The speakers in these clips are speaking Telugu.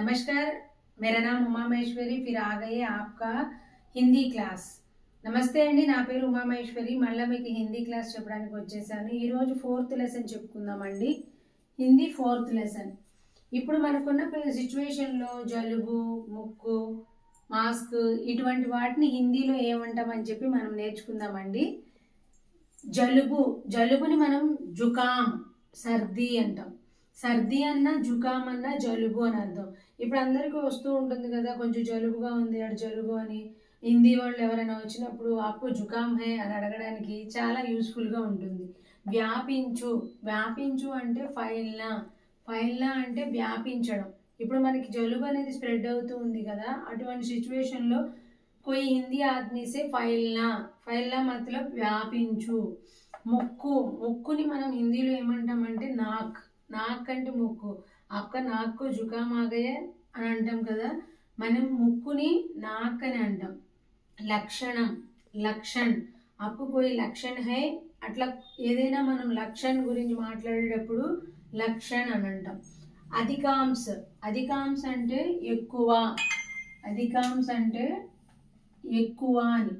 नमस्कार, मेरा नाम उमा महेश्वरी। फिर आ गए आपका హిందీ క్లాస్. నమస్తే అండి, నా పేరు ఉమా మహేశ్వరి. మళ్ళీ మీకు హిందీ క్లాస్ చెప్పడానికి వచ్చేసాను. ఈరోజు 4th lesson చెప్పుకుందామండి. Hindi 4th lesson. ఇప్పుడు మనకున్న సిచ్యువేషన్లో జలుబు, ముక్కు, మాస్క్ ఇటువంటి వాటిని హిందీలో ఏమంటామని చెప్పి మనం నేర్చుకుందామండి. జలుబుని మనం జుకాం, సర్ది అంటాం. సర్ది అన్నా జుకాం అన్నా జలుబు అని అర్థం. ఇప్పుడు అందరికీ వస్తూ ఉంటుంది కదా, కొంచెం జలుబుగా ఉంది అటు జలుబు అని. హిందీ వాళ్ళు ఎవరైనా వచ్చినప్పుడు ఆప్కో జుకాం హే అని అడగడానికి చాలా యూస్ఫుల్గా ఉంటుంది. వ్యాపించు అంటే ఫైల్నా అంటే వ్యాపించడం. ఇప్పుడు మనకి జలుబు అనేది స్ప్రెడ్ అవుతూ ఉంది కదా, అటువంటి సిచ్యువేషన్లో कोई हिंदी आदमी से फैलना मतलब వ్యాపించు. ముక్కుని మనం హిందీలో ఏమంటామంటే నాక్ అంటే ముక్కు. ఆప్కా నాక్కు జుకాం ఆగయే అని అంటాం కదా, మనం ముక్కుని నాక్ అని అంటాం. లక్షణ్ ఆప్కు కోయి లక్షణ్ హై, అట్లా ఏదైనా మనం లక్షణ్ గురించి మాట్లాడేటప్పుడు లక్షణ్ అని అంటాం. అధికాంశ్ అంటే ఎక్కువ. అధికాంశ్ అంటే ఎక్కువ అని.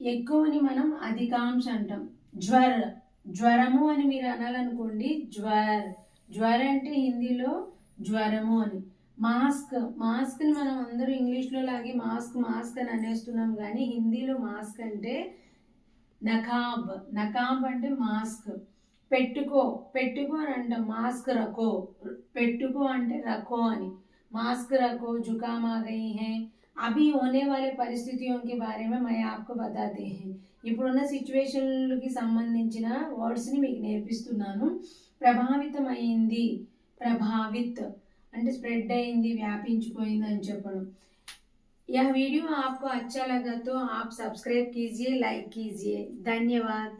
ఎక్కువని మనం అధికాంశ అంటాం. జ్వరము అని మీరు అనాలనుకోండి, జ్వర్ అంటే హిందీలో జ్వరము అని. మాస్క్ని మనం అందరూ ఇంగ్లీష్లో లాగే మాస్క్ అని అనేస్తున్నాం, కానీ హిందీలో మాస్క్ అంటే నకాబ్ అంటే మాస్క్. పెట్టుకో అని అంటాం. మాస్క్ రఖో, పెట్టుకో అంటే రఖో అని. మాస్క్ రఖో, जुकाम आ गई है. అభి होने वाले परिस्थितियों के बारे में मैं आपको बताते हैं. ఇప్పుడున్న సిచ్యువేషన్లకి సంబంధించిన వర్డ్స్ని మీకు నేర్పిస్తున్నాను. ప్రభావిత్ అంటే స్ప్రెడ్ అయింది, వ్యాపించిపోయింది అని చెప్పడం. यह वीडियो आपको अच्छा लगा तो आप सब्सक्राइब कीजिए, लाइक कीजिए. धन्यवाद.